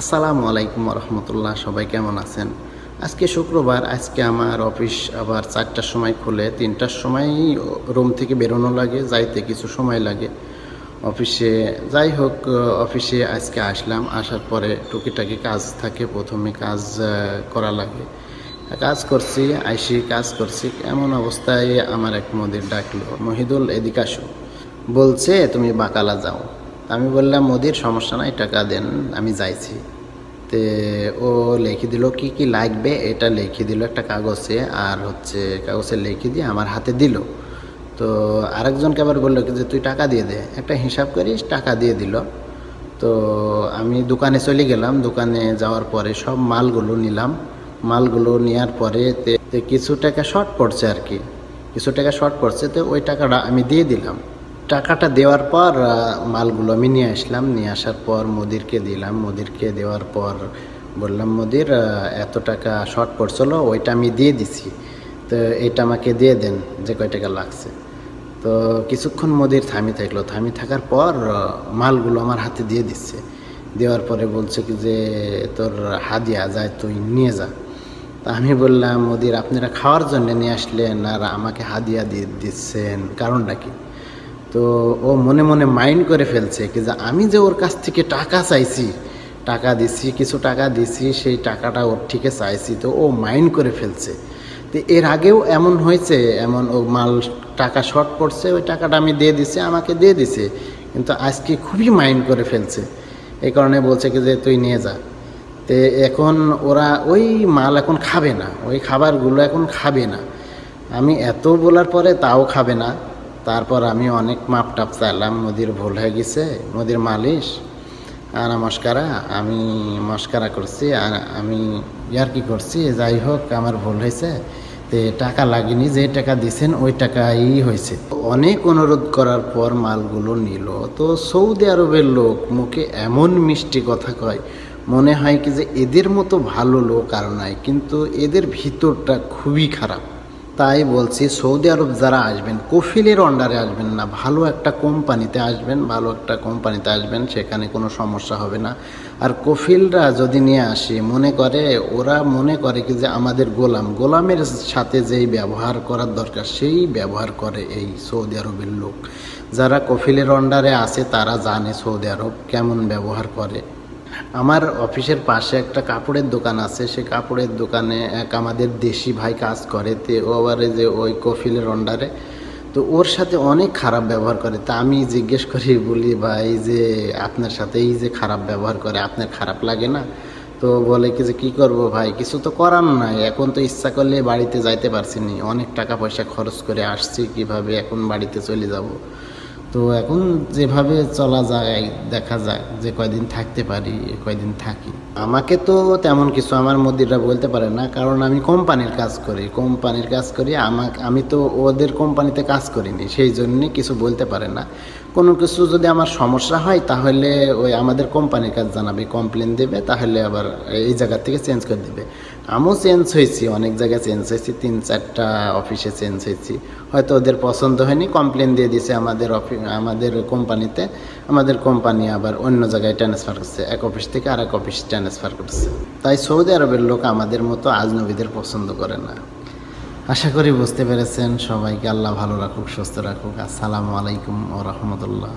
আসসালামু আলাইকুম রহমতুল্লাহ। সবাই কেমন আছেন? আজকে শুক্রবার। আজকে আমার অফিস আবার 4টার সময় খুলে, 3টার সময় রুম থেকে বেরোনো লাগে, যাইতে কিছু সময় লাগে অফিসে। যাই হোক, অফিসে আজকে আসলাম। আসার পরে টুকিটাকি কাজ থাকে, প্রথমে কাজ করা লাগে। কাজ করছি, কাজ করছি, এমন অবস্থায় আমার এক মুদির ডাকলো, মহিদুল এদিকে আসো। বলছে তুমি বাকালা যাও। আমি বললাম মুদির সমস্যা নাই, টাকা দেন, আমি যাইছি। তে ও লিখে দিল কি কি লাগবে, এটা লিখে দিল একটা কাগজে, আর কাগজে লিখে দিয়ে আমার হাতে দিল। তো আরেকজনকে আবার বললো কি যে তুই টাকা দিয়ে দে, একটা হিসাব করিস, টাকা দিয়ে দিল। তো আমি দোকানে চলে গেলাম। দোকানে যাওয়ার পরে সব মালগুলো নিলাম। মালগুলো নেওয়ার পরে তে কিছু টাকা শর্ট পড়ছে আর কি, কিছু টাকা শর্ট পড়ছে। তো ওই টাকাটা আমি দিয়ে দিলাম। টাকাটা দেওয়ার পর মালগুলো আমি নিয়ে আসলাম। নিয়ে আসার পর মুদিরকে দিলাম। মুদিরকে দেওয়ার পর বললাম, মুদির এত টাকা শর্ট পড়ছিল, ওইটা আমি দিয়ে দিছি, তো এটা আমাকে দিয়ে দেন, যে কয় টাকা লাগছে। তো কিছুক্ষণ মুদির থামি থাকলো। থামি থাকার পর মালগুলো আমার হাতে দিয়ে দিচ্ছে। দেওয়ার পরে বলছে কি যে তোর হাদিয়া যায়, তুই নিয়ে যা। তা আমি বললাম, মুদির আপনারা খাওয়ার জন্য নিয়ে আসলেন আর আমাকে হাদিয়া দিয়ে দিচ্ছেন, কারণটা কি? তো ও মনে মনে মাইন্ড করে ফেলছে কি যে আমি যে ওর কাছ থেকে টাকা চাইছি, টাকা দিছি, কিছু টাকা দিছি, সেই টাকাটা ওর থেকে চাইছি। তো ও মাইন্ড করে ফেলছে। তো এর আগেও এমন হয়েছে, এমন ও মাল টাকা শর্ট পড়ছে, ওই টাকাটা আমি দিয়ে দিছি, আমাকে দিয়ে দিছে, কিন্তু আজকে খুবই মাইন্ড করে ফেলছে। এই কারণে বলছে কি যে তুই নিয়ে যা। তো এখন ওরা ওই মাল এখন খাবে না, ওই খাবারগুলো এখন খাবে না। আমি এত বলার পরে তাও খাবে না। তারপর আমি অনেক মাপ টাপ চাইলাম, নদীর ভুল হয়ে গেছে, নদীর মালিশ আর মস্কারা, আমি মস্কারা করছি আর আমি ইয়ার্কি করছি। যাই হোক, আমার ভুল হয়েছে, তো টাকা লাগেনি, যে টাকা দিছেন ওই টাকাই হয়েছে। অনেক অনুরোধ করার পর মালগুলো নিল। তো সৌদি আরবের লোক মুখে এমন মিষ্টি কথা কয়, মনে হয় কি যে এদের মতো ভালো লোক আর নাই, কিন্তু এদের ভিতরটা খুবই খারাপ। তাই বলছি, সৌদি আরব যারা আসবেন, কফিলের আন্ডারে আসবেন না, ভালো একটা কোম্পানিতে আসবেন, ভালো একটা কোম্পানিতে আসবেন, সেখানে কোনো সমস্যা হবে না। আর কফিলরা যদি নিয়ে আসে, ওরা মনে করে কি যে আমাদের গোলামের সাথে যেই ব্যবহার করার দরকার সেই ব্যবহার করে এই সৌদি আরবের লোক। যারা কফিলের আন্ডারে আছে তারা জানে সৌদি আরব কেমন ব্যবহার করে। আমার অফিসের পাশে একটা কাপড়ের দোকান আছে, সে কাপড়ের দোকানে এক আমাদের দেশি ভাই কাজ করে। তে ও আবার যে ওই কফিলের আন্ডারে, তো ওর সাথে অনেক খারাপ ব্যবহার করে। তা আমি জিজ্ঞেস করি, বলি ভাই যে আপনার সাথে এই যে খারাপ ব্যবহার করে, আপনার খারাপ লাগে না? তো বলে কি যে কী করবো ভাই, কিছু তো করার নাই, এখন তো ইচ্ছা করলে বাড়িতে যাইতে পারছি নি, অনেক টাকা পয়সা খরচ করে আসছি, কিভাবে এখন বাড়িতে চলে যাব। তো এখন যেভাবে চলা যায়, দেখা যাক, যে কয়দিন থাকতে পারি কয়দিন থাকি। আমাকে তো তেমন কিছু আমার মুদিররা বলতে পারে না, কারণ আমি কোম্পানির কাজ করি। আমি তো ওদের কোম্পানিতে কাজ করিনি, সেই জন্যে কিছু বলতে পারে না। কোনো কিছু যদি আমার সমস্যা হয় তাহলে ওই আমাদের কোম্পানির কাজ জানাবে, কমপ্লেন দেবে, তাহলে আবার এই জায়গা থেকে চেঞ্জ করে দেবে। আমিও চেঞ্জ হয়েছি, অনেক জায়গায় চেঞ্জ হয়েছি, 3-4টা অফিসে চেঞ্জ হয়েছি। হয়তো ওদের পছন্দ হয়নি, কমপ্লেন দিয়ে দিয়েছে আমাদের কোম্পানিতে। আমাদের কোম্পানি আবার অন্য জায়গায় ট্রান্সফার করছে, এক অফিস থেকে আর এক অফিস ট্রান্সফার করছে। তাই সৌদি আরবের লোক আমাদের মতো আজনবীদের পছন্দ করে না। আশা করি বুঝতে পেরেছেন। সবাইকে আল্লাহ ভালো রাখুক, সুস্থ রাখুক। আসসালামু আলাইকুম ওয়া রাহমাতুল্লাহ।